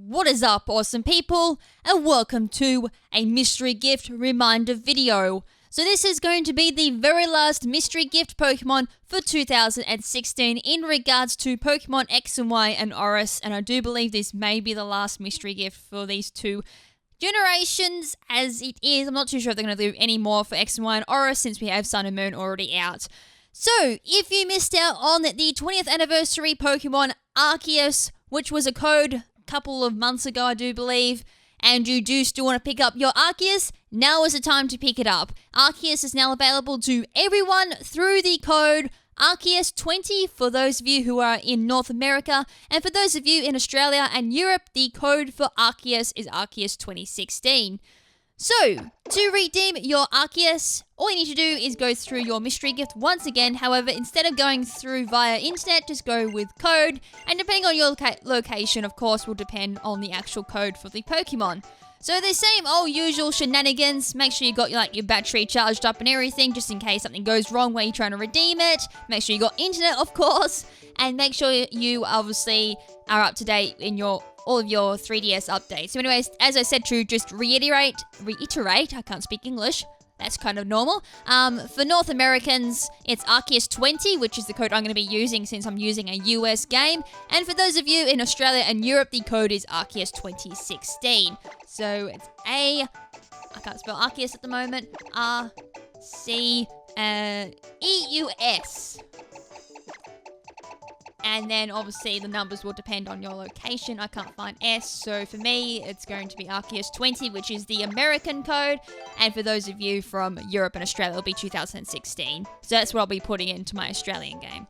What is up, awesome people, and welcome to a mystery gift reminder video. So this is going to be the very last mystery gift Pokemon for 2016 in regards to Pokemon X and Y and Oris, and I do believe this may be the last mystery gift for these two generations as it is. I'm not too sure if they're going to do any more for X and Y and Oris since we have Sun and Moon already out. So, if you missed out on the 20th anniversary Pokemon Arceus, which was a code couple of months ago, I do believe, and you do still want to pick up your Arceus, now is the time to pick it up. Arceus is now available to everyone through the code Arceus20 for those of you who are in North America, and for those of you in Australia and Europe, the code for Arceus is Arceus 2016. So, to redeem your Arceus, all you need to do is go through your mystery gift once again. However, instead of going through via internet, just go with code. And depending on your location, of course, will depend on the actual code for the Pokemon. So the same old usual shenanigans. Make sure you got your battery charged up and everything, just in case something goes wrong while you're trying to redeem it. Make sure you got internet, of course. And make sure you obviously are up to date in all of your 3DS updates. So anyways, as I said, to just reiterate, I can't speak English. That's kind of normal. For North Americans, it's Arceus20, which is the code I'm going to be using since I'm using a US game. And for those of you in Australia and Europe, the code is Arceus 2016. So it's I can't spell Arceus at the moment. Arceus. And then obviously the numbers will depend on your location. I can't find S, so for me it's going to be Arceus20, which is the American code. And for those of you from Europe and Australia, it'll be 2016. So that's what I'll be putting into my Australian game.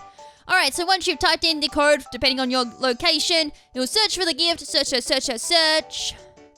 Alright, so once you've typed in the code, depending on your location, you'll search for the gift, search.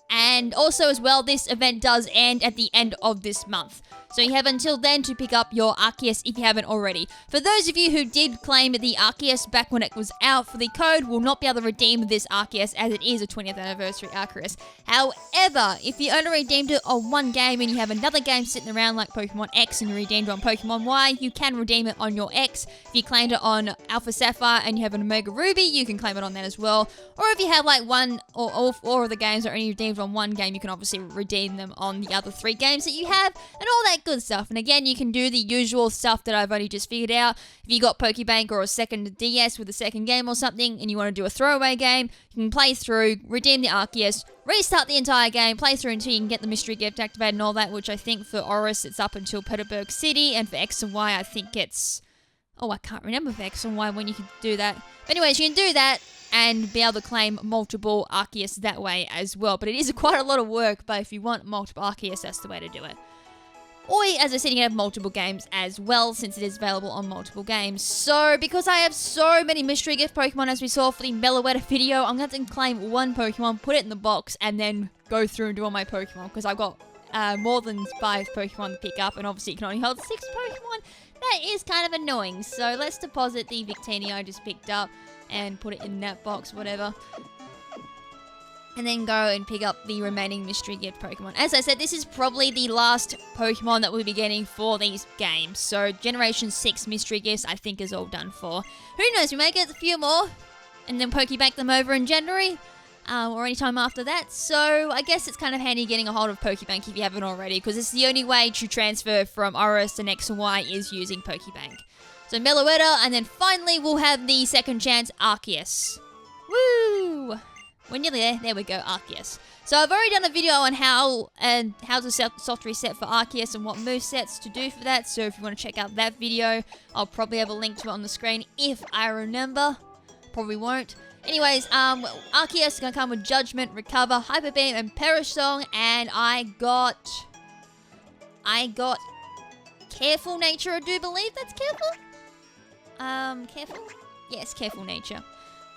And also as well, this event does end at the end of this month. So you have until then to pick up your Arceus if you haven't already. For those of you who did claim the Arceus back when it was out for the code, will not be able to redeem this Arceus as it is a 20th anniversary Arceus. However, if you only redeemed it on one game and you have another game sitting around like Pokemon X and you redeemed it on Pokemon Y, you can redeem it on your X. If you claimed it on Alpha Sapphire and you have an Omega Ruby, you can claim it on that as well. Or if you have like one or all four of the games are only redeemed on one game, you can obviously redeem them on the other 3 games that you have and all that good stuff. And again, you can do the usual stuff that I've only just figured out. If you got Pokebank or a second DS with a second game or something and you want to do a throwaway game, you can play through, redeem the Arceus, restart the entire game, play through until you can get the mystery gift activated and all that, which I think for Oris it's up until Petersburg City, and for X and Y I think it's... I can't remember for X and Y when you can do that. But anyways, you can do that and be able to claim multiple Arceus that way as well. But it is quite a lot of work, but if you want multiple Arceus, that's the way to do it. Or, as I said, you can have multiple games as well, since it is available on multiple games. So, because I have so many mystery gift Pokemon, as we saw for the Lv100 video, I'm going to have to claim one Pokemon, put it in the box, and then go through and do all my Pokemon, because I've got more than 5 Pokemon to pick up, and obviously you can only hold 6 Pokemon. That is kind of annoying, so let's deposit the Victini I just picked up, and put it in that box, whatever. And then go and pick up the remaining mystery gift Pokemon. As I said, this is probably the last Pokemon that we'll be getting for these games. So, Generation 6 mystery gifts, I think, is all done for. Who knows, we may get a few more, and then Pokebank them over in January, or any time after that. So, I guess it's kind of handy getting a hold of Pokebank if you haven't already, because it's the only way to transfer from Oris to X and Y is using Pokebank. So, Lv100, and then finally we'll have the second chance, Arceus. Woo! We're nearly there. There we go, Arceus. So I've already done a video on how to soft reset for Arceus and what movesets to do for that. So if you want to check out that video, I'll probably have a link to it on the screen if I remember. Probably won't. Anyways, Arceus is going to come with Judgment, Recover, Hyper Beam, and Perish Song. And I got Careful Nature, I do believe that's Careful? Careful? Yes, Careful Nature.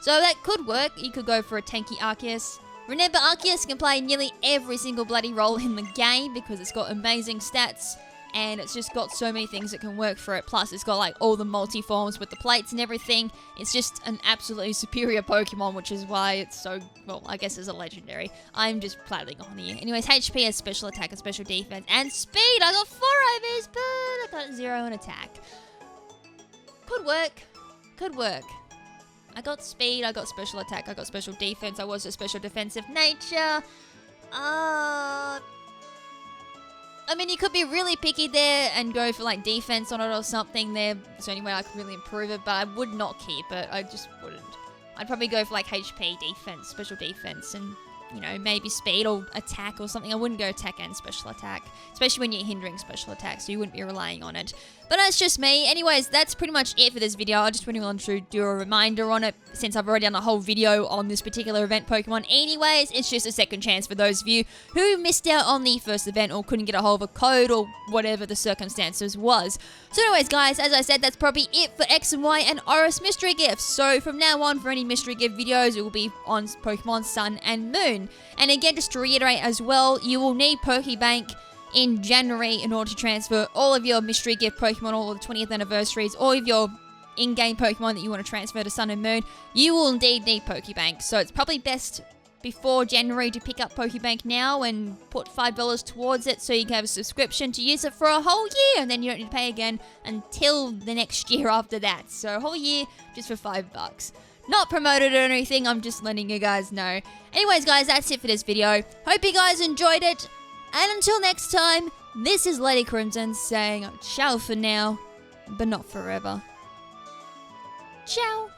So that could work. You could go for a tanky Arceus. Remember, Arceus can play nearly every single bloody role in the game because it's got amazing stats and it's just got so many things that can work for it. Plus, it's got like all the multi-forms with the plates and everything. It's just an absolutely superior Pokemon, which is why it's so, well, I guess it's a legendary. I'm just plattling on here. Anyways, HP has special attack and special defense and speed. I got 4 IVs, but I got 0 in attack. Could work. Could work. I got speed, I got special attack, I got special defense, I was a special defensive nature. I mean, you could be really picky there and go for like defense on it or something there. It's the only way I could really improve it, but I would not keep it. I just wouldn't. I'd probably go for like HP defense, special defense, and you know, maybe speed or attack or something. I wouldn't go attack and special attack, especially when you're hindering special attack, so you wouldn't be relying on it. But that's just me. Anyways, that's pretty much it for this video. I just wanted to do a reminder on it, since I've already done a whole video on this particular event Pokemon. Anyways, it's just a second chance for those of you who missed out on the first event or couldn't get a hold of a code or whatever the circumstances was. So anyways, guys, as I said, that's probably it for X and Y and Oris mystery gifts. So from now on, for any mystery gift videos, it will be on Pokemon Sun and Moon. And again, just to reiterate as well, you will need Pokebank in January in order to transfer all of your mystery gift Pokemon, all of the 20th anniversaries, all of your in-game Pokemon that you want to transfer to Sun and Moon. You will indeed need Pokebank. So it's probably best before January to pick up Pokebank now and put $5 towards it so you can have a subscription to use it for a whole year, and then you don't need to pay again until the next year after that. So a whole year just for $5. Not promoted or anything, I'm just letting you guys know. Anyways, guys, that's it for this video. Hope you guys enjoyed it. And until next time, this is Lady KrimZen saying ciao for now, but not forever. Ciao.